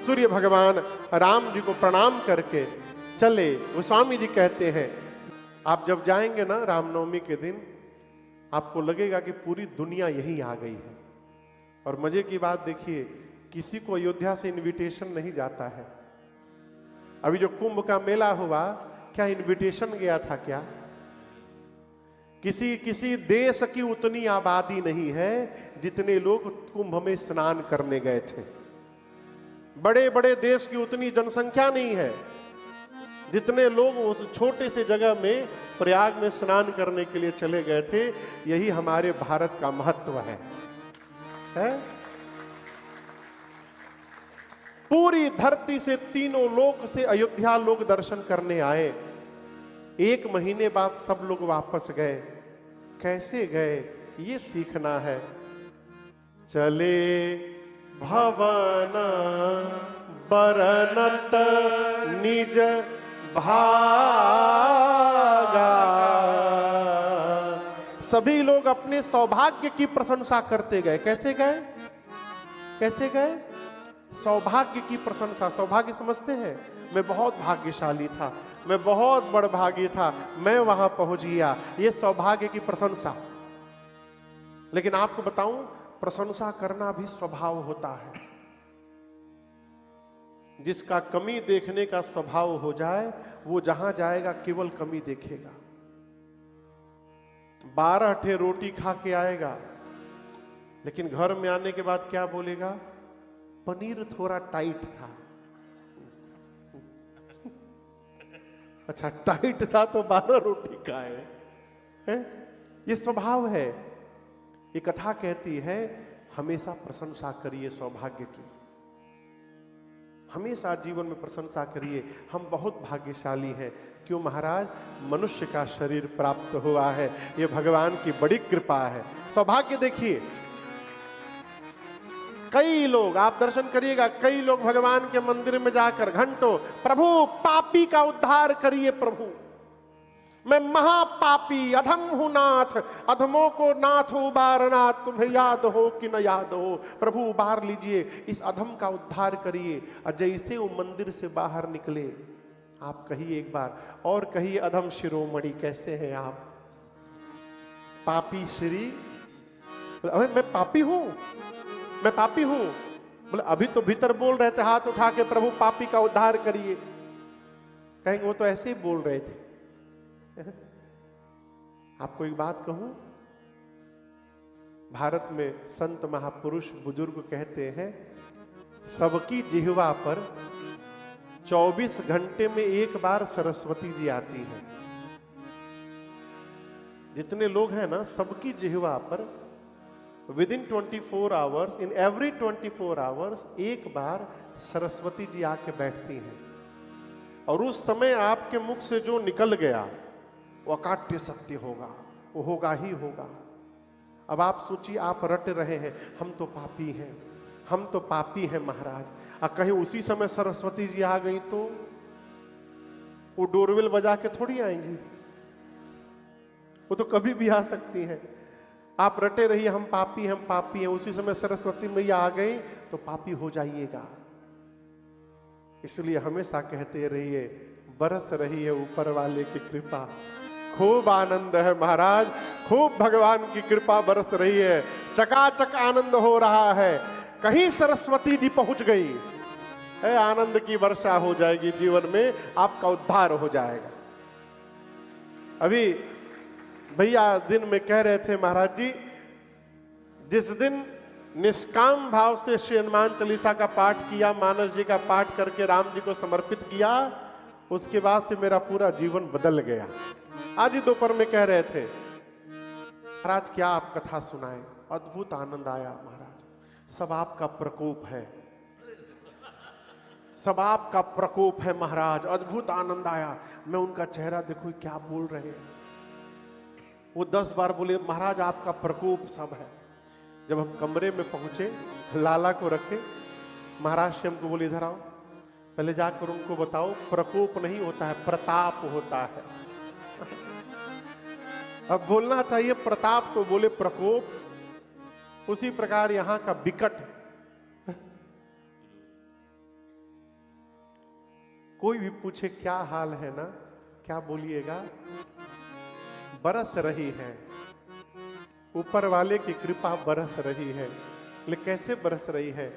सूर्य भगवान राम जी को प्रणाम करके चले। गोस्वामी जी कहते हैं, आप जब जाएंगे ना रामनवमी के दिन, आपको लगेगा कि पूरी दुनिया यही आ गई है। और मजे की बात देखिए, किसी को अयोध्या से इनविटेशन नहीं जाता है। अभी जो कुंभ का मेला हुआ, क्या इनविटेशन गया था क्या? किसी देश की उतनी आबादी नहीं है जितने लोग कुंभ में स्नान करने गए थे। बड़े बड़े देश की उतनी जनसंख्या नहीं है जितने लोग उस छोटे से जगह में प्रयाग में स्नान करने के लिए चले गए थे। यही हमारे भारत का महत्व है? पूरी धरती से, तीनों लोक से अयोध्या लोग दर्शन करने आए। 1 महीने बाद सब लोग वापस गए। कैसे गए ये सीखना है। चले भवन बरनत निज भागा, सभी लोग अपने सौभाग्य की प्रशंसा करते गए। कैसे गए? कैसे गए? सौभाग्य की प्रशंसा। सौभाग्य समझते हैं? मैं बहुत भाग्यशाली था, मैं बहुत बड़भागी था, मैं वहां पहुंच गया, ये सौभाग्य की प्रशंसा। लेकिन आपको बताऊं, प्रशंसा करना भी स्वभाव होता है। जिसका कमी देखने का स्वभाव हो जाए, वो जहां जाएगा केवल कमी देखेगा। 12 ठे रोटी खा के आएगा, लेकिन घर में आने के बाद क्या बोलेगा? पनीर थोड़ा टाइट था। अच्छा, टाइट था तो 12 रोटी खाए हैं? ये स्वभाव है। ये कथा कहती है, हमेशा प्रशंसा करिए सौभाग्य की। हमेशा जीवन में प्रशंसा करिए। हम बहुत भाग्यशाली हैं, क्यों महाराज? मनुष्य का शरीर प्राप्त हुआ है, ये भगवान की बड़ी कृपा है। सौभाग्य देखिए, कई लोग, आप दर्शन करिएगा, कई लोग भगवान के मंदिर में जाकर घंटों, प्रभु पापी का उद्धार करिए, प्रभु मैं महापापी अधम हूं नाथ, अधमों को नाथ उबारना, तुम्हें याद हो कि न याद हो, प्रभु उबार लीजिए, इस अधम का उद्धार करिए। और जैसे वो मंदिर से बाहर निकले, आप कहिए एक बार और कहिए, अधम शिरोमणि कैसे हैं आप? पापी श्री, अरे मैं पापी हूं, मैं पापी हूं। बोले अभी तो भीतर बोल रहे थे हाथ उठा के, प्रभु पापी का उद्धार करिए। कहेंगे वो तो ऐसे ही बोल रहे थे। आपको एक बात कहूं, भारत में संत महापुरुष बुजुर्ग कहते हैं, सबकी जिह्वा पर 24 घंटे में एक बार सरस्वती जी आती है। जितने लोग हैं ना, सबकी जिह्वा पर within 24 hours, in every 24 hours एक बार सरस्वती जी आके बैठती हैं। और उस समय आपके मुख से जो निकल गया वो अकाट्य सत्य होगा, वो होगा ही होगा। अब आप सोचिए, आप रट रहे हैं हम तो पापी हैं, हम तो पापी हैं महाराज, और कहीं उसी समय सरस्वती जी आ गई तो वो डोरबेल बजा के थोड़ी आएंगी, वो तो कभी भी आ सकती हैं। आप रटे रहिए हम पापी हैं, हम पापी हैं, उसी समय सरस्वती मैया आ गई तो पापी हो जाइएगा। इसलिए हमेशा कहते रहिए, बरस रही है ऊपर वाले की कृपा। खूब आनंद है महाराज, खूब भगवान की कृपा बरस रही है, चकाचक आनंद हो रहा है। कहीं सरस्वती जी पहुंच गई है, आनंद की वर्षा हो जाएगी जीवन में, आपका उद्धार हो जाएगा। अभी भैया दिन में कह रहे थे, महाराज जी जिस दिन निष्काम भाव से श्री हनुमान चालीसा का पाठ किया, मानस जी का पाठ करके राम जी को समर्पित किया, उसके बाद से मेरा पूरा जीवन बदल गया। आज ही दोपहर में कह रहे थे, महाराज क्या आप कथा सुनाए, अद्भुत आनंद आया महाराज, सब आपका प्रकोप है, सब आपका प्रकोप है महाराज, अद्भुत आनंद आया। मैं उनका चेहरा देखो क्या बोल रहे हैं, वो 10 बार बोले महाराज आपका प्रकोप सब है। जब हम कमरे में पहुंचे, लाला को रखे, महाराज से हमको बोले इधर आओ, पहले जाकर उनको बताओ प्रकोप नहीं होता है, प्रताप होता है। अब बोलना चाहिए प्रताप तो बोले प्रकोप। उसी प्रकार यहां का विकट, कोई भी पूछे क्या हाल है ना, क्या बोलिएगा? बरस रही है, ऊपर वाले की कृपा बरस रही है। लेकिन कैसे बरस रही है?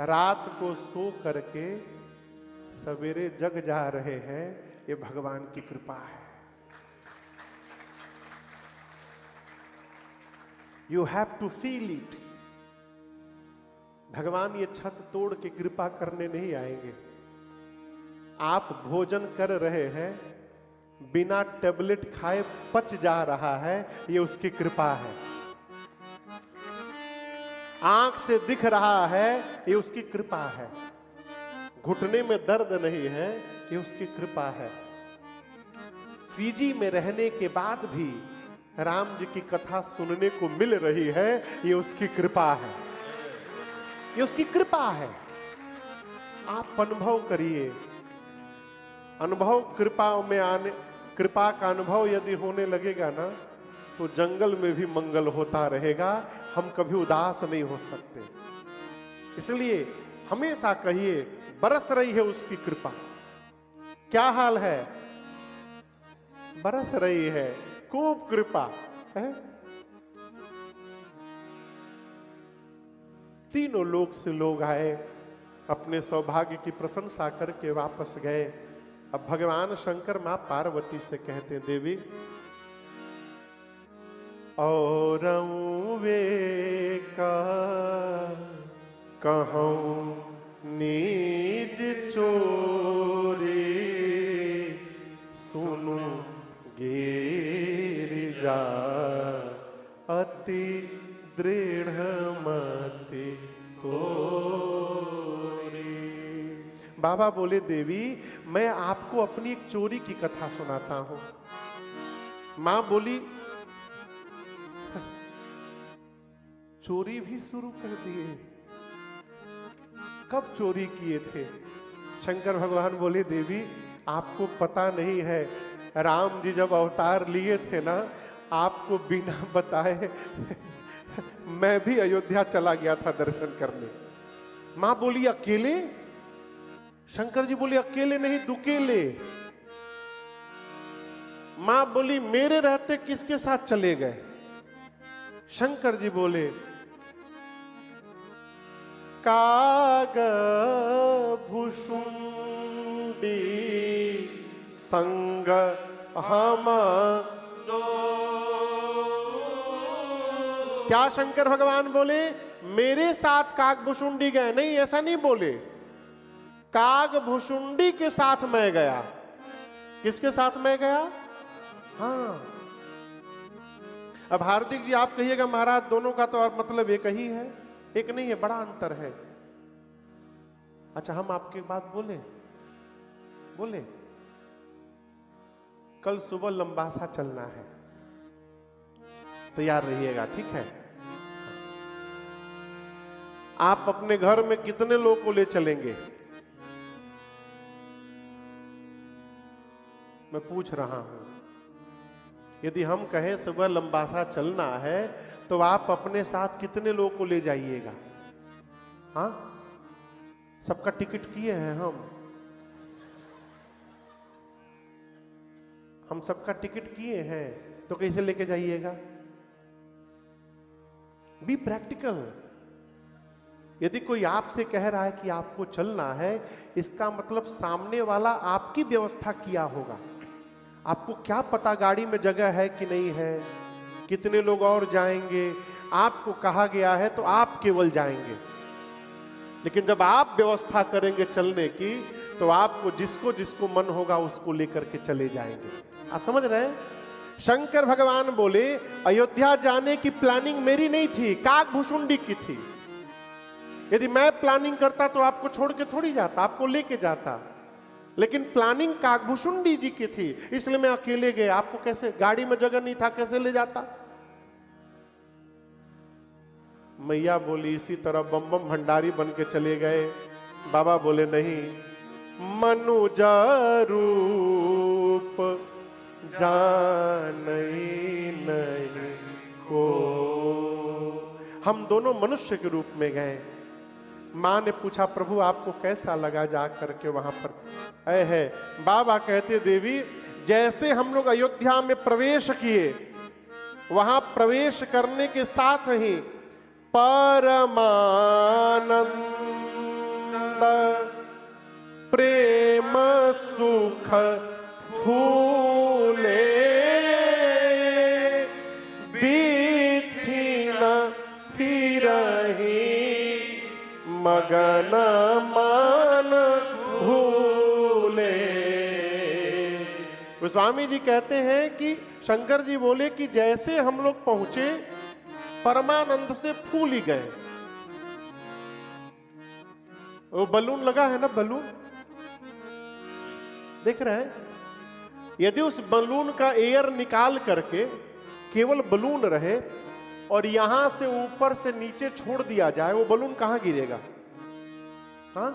रात को सो करके सवेरे जग जा रहे हैं, ये भगवान की कृपा है। You have to feel it. भगवान ये छत तोड़ के कृपा करने नहीं आएंगे। आप भोजन कर रहे हैं, बिना टेबलेट खाए पच जा रहा है, ये उसकी कृपा है। आंख से दिख रहा है, ये उसकी कृपा है। घुटने में दर्द नहीं है, ये उसकी कृपा है। फीजी में रहने के बाद भी राम जी की कथा सुनने को मिल रही है, ये उसकी कृपा है, ये उसकी कृपा है। आप अनुभव करिए, अनुभव कृपा में आने, कृपा का अनुभव यदि होने लगेगा ना, तो जंगल में भी मंगल होता रहेगा, हम कभी उदास नहीं हो सकते। इसलिए हमेशा कहिए बरस रही है उसकी कृपा। क्या हाल है? बरस रही है, खूब कृपा है। तीनों लोक से लोग आए, अपने सौभाग्य की प्रशंसा करके वापस गए। अब भगवान शंकर मां पार्वती से कहते हैं, देवी और वे का कहूं नीज चोरी, सुनु गिरिजा अति दृढ़ मति तोरी। बाबा बोले देवी मैं आपको अपनी एक चोरी की कथा सुनाता हूं। मां बोली चोरी भी शुरू कर दिए, कब चोरी किए थे? शंकर भगवान बोले देवी आपको पता नहीं है, राम जी जब अवतार लिए थे ना, आपको बिना बताए मैं भी अयोध्या चला गया था दर्शन करने। मां बोली अकेले? शंकर जी बोले अकेले नहीं दुकेले। मां बोली मेरे रहते किसके साथ चले गए? शंकर जी बोले काग भुषुंडी संग हम दो। क्या शंकर भगवान बोले मेरे साथ काग भुषुंडी गए? नहीं, ऐसा नहीं बोले, काग भुषुंडी के साथ मैं गया। किसके साथ मैं गया? हाँ। अब हार्दिक जी आप कहिएगा महाराज दोनों का तो और मतलब एक ही है। एक नहीं है, बड़ा अंतर है। अच्छा हम आपकी बात बोले कल सुबह लंबासा चलना है, तैयार रहिएगा, ठीक है? आप अपने घर में कितने लोग को ले चलेंगे? मैं पूछ रहा हूं। यदि हम कहें सुबह लंबासा चलना है तो आप अपने साथ कितने लोग को ले जाइएगा? हाँ, सबका टिकट किए हैं हम सबका टिकट किए हैं, तो कैसे लेके जाइएगा? Be practical. यदि कोई आपसे कह रहा है कि आपको चलना है, इसका मतलब सामने वाला आपकी व्यवस्था किया होगा। आपको क्या पता गाड़ी में जगह है कि नहीं है, कितने लोग और जाएंगे? आपको कहा गया है तो आप केवल जाएंगे। लेकिन जब आप व्यवस्था करेंगे चलने की, तो आपको जिसको जिसको मन होगा उसको लेकर के चले जाएंगे। आप समझ रहे हैं? शंकर भगवान बोले अयोध्या जाने की प्लानिंग मेरी नहीं थी, काग भुषुंडी की थी। यदि मैं प्लानिंग करता तो आपको छोड़ के थोड़ी जाता, आपको लेके जाता। लेकिन प्लानिंग कागभुषुंडी जी की थी, इसलिए मैं अकेले गए। आपको कैसे, गाड़ी में जगह नहीं था, कैसे ले जाता? मैया बोली इसी तरह बम बम भंडारी बन के चले गए। बाबा बोले नहीं, मनुज रूप जानई नहीं को। हम दोनों मनुष्य के रूप में गए। मां ने पूछा प्रभु आपको कैसा लगा जा करके वहां पर है? बाबा कहते देवी जैसे हम लोग अयोध्या में प्रवेश किए, वहां प्रवेश करने के साथ ही परमानंद प्रेम सुख फूले बीथी न फिरही मगन मन भूले। गोस्वामी जी कहते हैं कि शंकर जी बोले कि जैसे हम लोग पहुंचे परमानंद से फूल ही गए। वो बलून लगा है ना, बलून देख रहे हैं? यदि उस बलून का एयर निकाल करके केवल बलून रहे और यहां से ऊपर से नीचे छोड़ दिया जाए, वो बलून कहां गिरेगा? हाँ,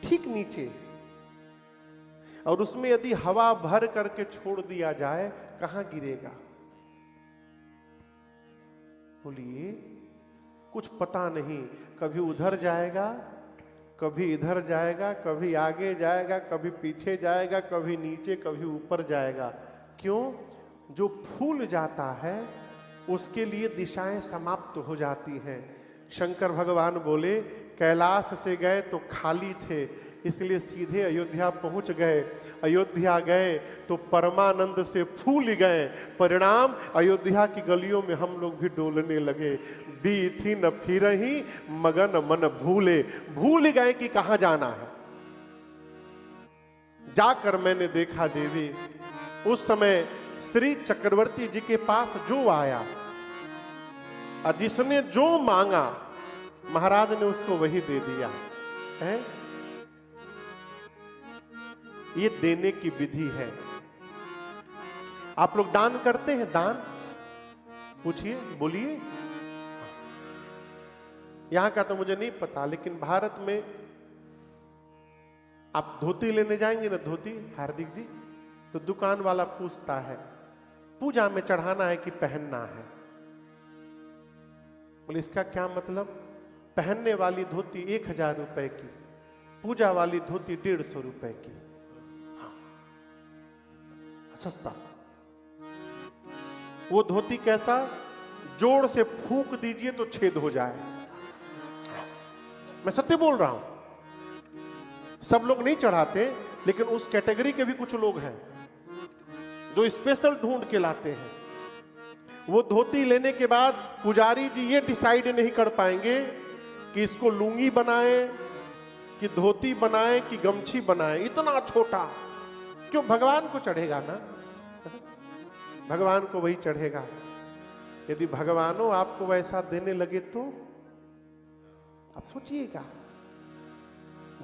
ठीक नीचे। और उसमें यदि हवा भर करके छोड़ दिया जाए, कहां गिरेगा? बोलिए, कुछ पता नहीं, कभी उधर जाएगा, कभी इधर जाएगा, कभी आगे जाएगा, कभी पीछे जाएगा, कभी नीचे, कभी ऊपर जाएगा। क्यों? जो फूल जाता है उसके लिए दिशाएं समाप्त हो जाती हैं। शंकर भगवान बोले कैलाश से गए तो खाली थे, इसलिए सीधे अयोध्या पहुंच गए। अयोध्या गए तो परमानंद से फूल गए। परिणाम अयोध्या की गलियों में हम लोग भी डोलने लगे। बीथी न फिरही मगन मन भूले। भूल गए कि कहां जाना है। जाकर मैंने देखा देवी, उस समय श्री चक्रवर्ती जी के पास जो आया और जिसने जो मांगा महाराज ने उसको वही दे दिया है। ये देने की विधि है। आप लोग दान करते हैं? दान पूछिए, बोलिए। यहां का तो मुझे नहीं पता, लेकिन भारत में आप धोती लेने जाएंगे ना, धोती हार्दिक जी, तो दुकान वाला पूछता है पूजा में चढ़ाना है कि पहनना है? बोले इसका क्या मतलब? पहनने वाली धोती 1000 रुपए की, पूजा वाली धोती 150 रुपए की। हाँ, सस्ता। वो धोती कैसा? जोर से फूंक दीजिए तो छेद हो जाए। मैं सत्य बोल रहा हूं। सब लोग नहीं चढ़ाते, लेकिन उस कैटेगरी के भी कुछ लोग हैं जो स्पेशल ढूंढ के लाते हैं। वो धोती लेने के बाद पुजारी जी ये डिसाइड नहीं कर पाएंगे कि इसको लुंगी बनाए कि धोती बनाए कि गमछी बनाए। इतना छोटा क्यों? भगवान को चढ़ेगा ना, भगवान को वही चढ़ेगा। यदि भगवानो आपको वैसा देने लगे तो आप सोचिएगा।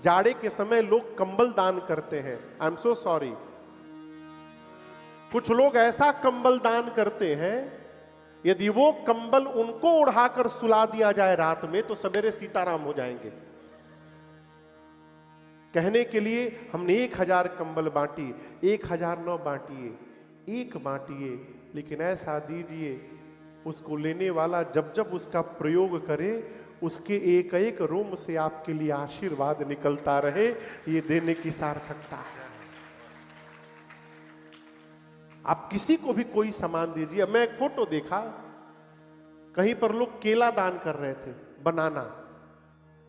जाड़े के समय लोग कंबल दान करते हैं। आई एम सो सॉरी, कुछ लोग ऐसा कंबल दान करते हैं, यदि वो कंबल उनको उड़ाकर सुला दिया जाए रात में तो सवेरे सीताराम हो जाएंगे। कहने के लिए हमने 1000 कंबल बांटी, 1000 न बांटिए, एक बांटिए, लेकिन ऐसा दीजिए उसको लेने वाला जब जब उसका प्रयोग करे उसके एक एक रोम से आपके लिए आशीर्वाद निकलता रहे। ये देने की सार्थकता है। आप किसी को भी कोई सामान दीजिए। मैं एक फोटो देखा, कहीं पर लोग केला दान कर रहे थे, बनाना।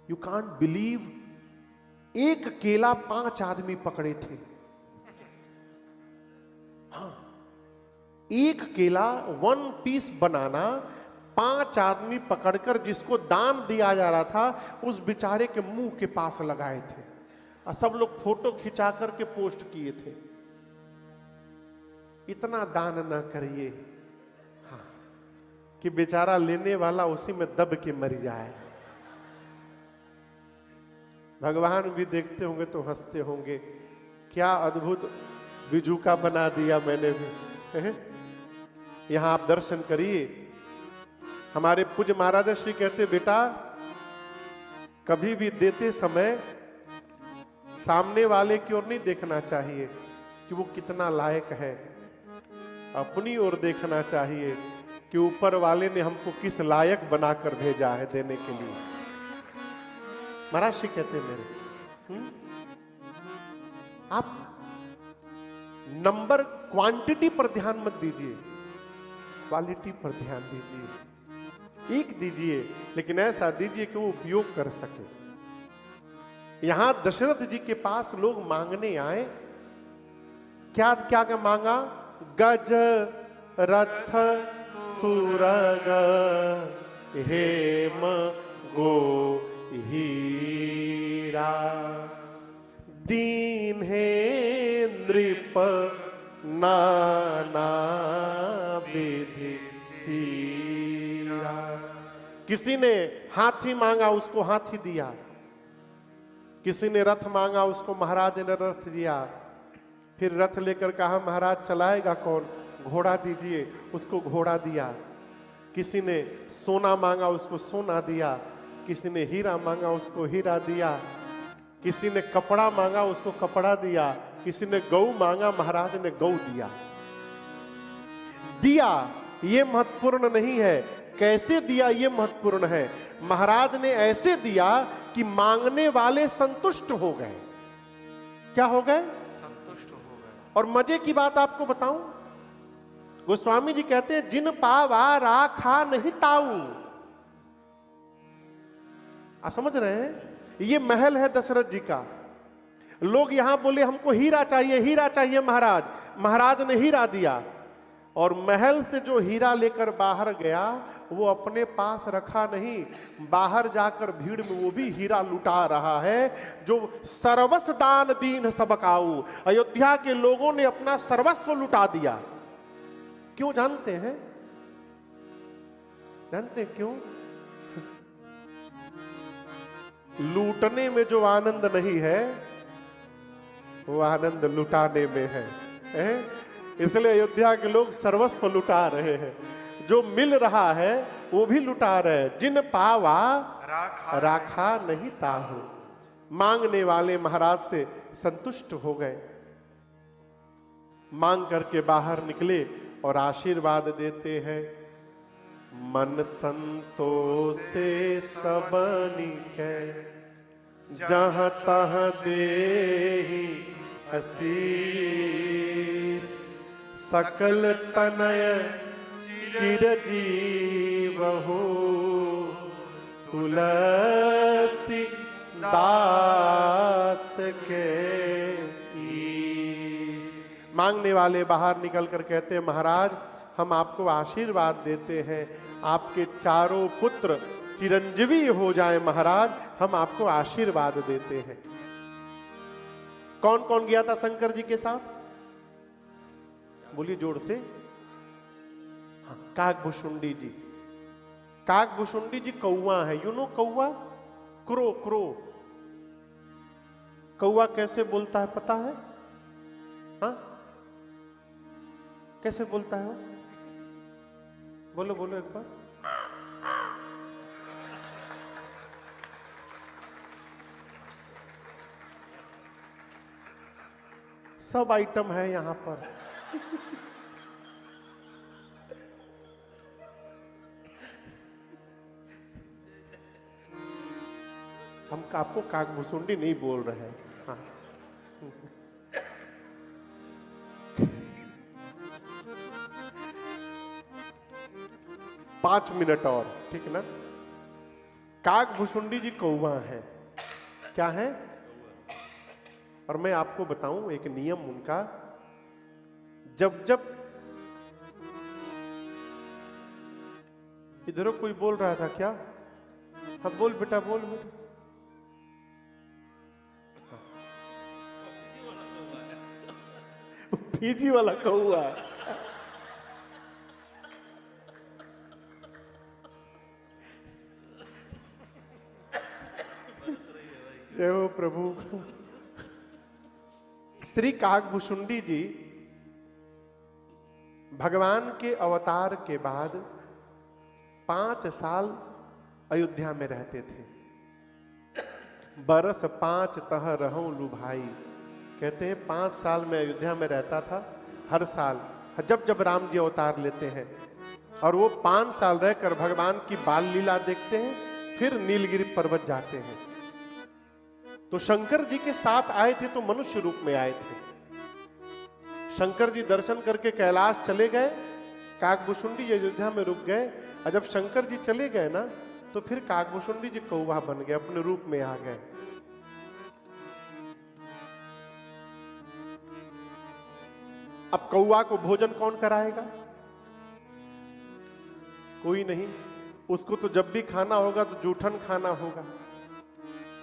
यू कांट बिलीव, एक केला 5 आदमी पकड़े थे। हाँ, एक केला 1 पीस बनाना 5 आदमी पकड़कर जिसको दान दिया जा रहा था उस बेचारे के मुंह के पास लगाए थे, और सब लोग फोटो खिंचा करके पोस्ट किए थे। इतना दान ना करिए, हाँ, कि बेचारा लेने वाला उसी में दब के मर जाए। भगवान भी देखते होंगे तो हंसते होंगे, क्या अद्भुत बिजूका बना दिया मैंने भी। यहां आप दर्शन करिए। हमारे पूज्य महाराज श्री कहते, बेटा कभी भी देते समय सामने वाले की ओर नहीं देखना चाहिए कि वो कितना लायक है, अपनी ओर देखना चाहिए कि ऊपर वाले ने हमको किस लायक बनाकर भेजा है देने के लिए। महाराज श्री कहते मेरे, आप नंबर क्वांटिटी पर ध्यान मत दीजिए, क्वालिटी पर ध्यान दीजिए। एक दीजिए, लेकिन ऐसा दीजिए कि वो उपयोग कर सके। यहां दशरथ जी के पास लोग मांगने आए, क्या क्या क्या मांगा? गज रथ तुरग हेम गो हीरा, दीन है नृप नाना विधि चीरा। किसी ने हाथी मांगा, उसको हाथी दिया। किसी ने रथ मांगा, उसको महाराज ने रथ दिया। फिर रथ लेकर कहा महाराज चलाएगा कौन? घोड़ा दीजिए, उसको घोड़ा दिया। किसी ने सोना मांगा, उसको सोना दिया। किसी ने हीरा मांगा, उसको हीरा दिया। किसी ने कपड़ा मांगा, उसको कपड़ा दिया। किसी ने गौ मांगा, महाराज ने गौ दिया। दिया ये महत्वपूर्ण नहीं है, कैसे दिया ये महत्वपूर्ण है। महाराज ने ऐसे दिया कि मांगने वाले संतुष्ट हो गए। क्या हो गए? संतुष्ट हो गए। और मजे की बात आपको बताऊं, गोस्वामी जी कहते हैं जिन पावा राखा नहीं ताऊ। आप समझ रहे हैं? ये महल है दशरथ जी का। लोग यहां बोले हमको हीरा चाहिए, हीरा चाहिए महाराज। महाराज ने हीरा दिया, और महल से जो हीरा लेकर बाहर गया वो अपने पास रखा नहीं, बाहर जाकर भीड़ में वो भी हीरा लुटा रहा है। जो सर्वस्व दान दीन सबकाऊ, अयोध्या के लोगों ने अपना सर्वस्व लुटा दिया। क्यों जानते हैं? जानते हैं क्यों? लूटने में जो आनंद नहीं है वो आनंद लुटाने में है? इसलिए अयोध्या के लोग सर्वस्व लुटा रहे हैं। जो मिल रहा है वो भी लुटा रहे हैं। जिन पावा राखा नहीं ताहू। मांगने वाले महाराज से संतुष्ट हो गए, मांग करके बाहर निकले और आशीर्वाद देते हैं। मन संतोषे सबनी के, जहां तहां देहि आशीष। सकल तनय चिरजीव हो, तुलसी दास के ईश। मांगने वाले बाहर निकल कर कहते हैं, महाराज हम आपको आशीर्वाद देते हैं, आपके चारों पुत्र चिरंजीवी हो जाएं महाराज, हम आपको आशीर्वाद देते हैं। कौन कौन गया था शंकर जी के साथ? बोलिए जोर से। हाँ, काकभुशुंडी जी। काकभुशुंडी जी कौवा है। यू नो कौवा? Crow, crow. कौवा कैसे बोलता है पता है? हाँ, कैसे बोलता है वो? बोलो बोलो एक बार। सब आइटम है यहां पर। हम आपको काकभुशुंडी नहीं बोल रहे हैं। हाँ। 5 मिनट और, ठीक ना? काकभुशुंडी जी कौवा है। क्या है? और मैं आपको बताऊं एक नियम उनका, जब जब इधरों कोई बोल रहा था क्या? हाँ बोल बेटा, बोल बेटा। फीजी वाला कौआ। जय हो प्रभु। श्री काकभुशुंडी जी भगवान के अवतार के बाद 5 साल अयोध्या में रहते थे। बरस 5 तह रहूं लुभाई। कहते हैं 5 साल में अयोध्या में रहता था। हर साल जब जब राम जी अवतार लेते हैं, और वो 5 साल रहकर भगवान की बाल लीला देखते हैं, फिर नीलगिरी पर्वत जाते हैं। तो शंकर जी के साथ आए थे तो मनुष्य रूप में आए थे। शंकर जी दर्शन करके कैलाश चले गए, काकभुशुंडी जी अयोध्या में रुक गए। और जब शंकर जी चले गए ना, तो फिर काकभुशुंडी जी कौवा बन गए, अपने रूप में आ गए। अब कौवा को भोजन कौन कराएगा? कोई नहीं। उसको तो जब भी खाना होगा तो जूठन खाना होगा।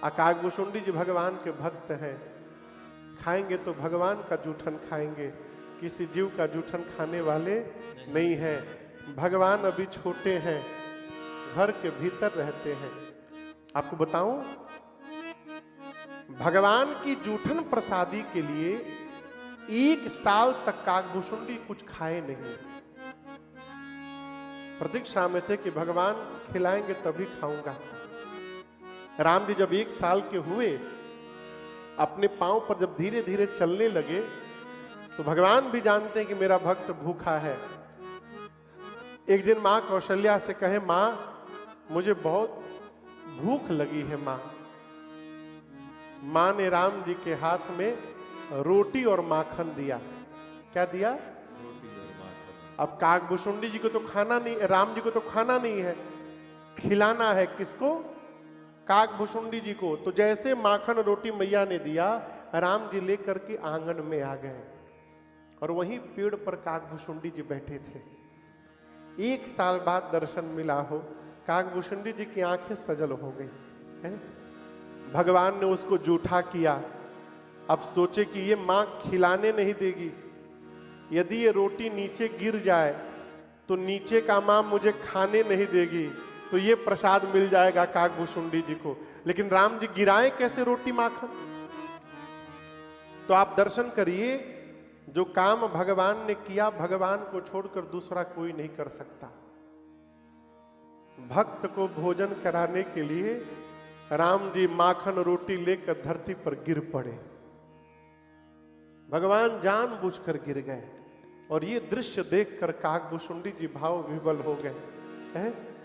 काकभुशुंडी जी भगवान के भक्त हैं, खाएंगे तो भगवान का जूठन खाएंगे, किसी जीव का जूठन खाने वाले नहीं हैं। भगवान अभी छोटे हैं, घर के भीतर रहते हैं। आपको बताऊं, भगवान की जूठन प्रसादी के लिए 1 साल तक काकभुशुंडी कुछ खाए नहीं। प्रतीक्षा में थे कि भगवान खिलाएंगे तभी खाऊंगा। राम जी जब 1 साल के हुए, अपने पांव पर जब धीरे धीरे चलने लगे, तो भगवान भी जानते हैं कि मेरा भक्त भूखा है। एक दिन मां कौशल्या से कहे, मां मुझे बहुत भूख लगी है मां। मां ने राम जी के हाथ में रोटी और माखन दिया। क्या दिया? रोटी और माखन। अब काकभुशुंडी जी को तो खाना नहीं, राम जी को तो खाना नहीं है, खिलाना है किसको? काकभुशुंडी जी को। तो जैसे माखन रोटी मैया ने दिया, राम जी लेकर के आंगन में आ गए, और वहीं पेड़ पर काकभुशुंडी जी बैठे थे। 1 साल बाद दर्शन मिला हो, काकभुशुंडी जी की आंखें सजल हो गई हैं। भगवान ने उसको जूठा किया। अब सोचे कि ये मां खिलाने नहीं देगी, यदि ये रोटी नीचे गिर जाए तो नीचे का मां मुझे खाने नहीं देगी, तो ये प्रसाद मिल जाएगा काकभुशुंडी जी को। लेकिन राम जी गिराए कैसे रोटी माखन? तो आप दर्शन करिए, जो काम भगवान ने किया, भगवान को छोड़कर दूसरा कोई नहीं कर सकता। भक्त को भोजन कराने के लिए राम जी माखन रोटी लेकर धरती पर गिर पड़े। भगवान जानबूझकर गिर गए और ये दृश्य देखकर काकभूषुंडी जी भाव विह्वल हो गए हैं।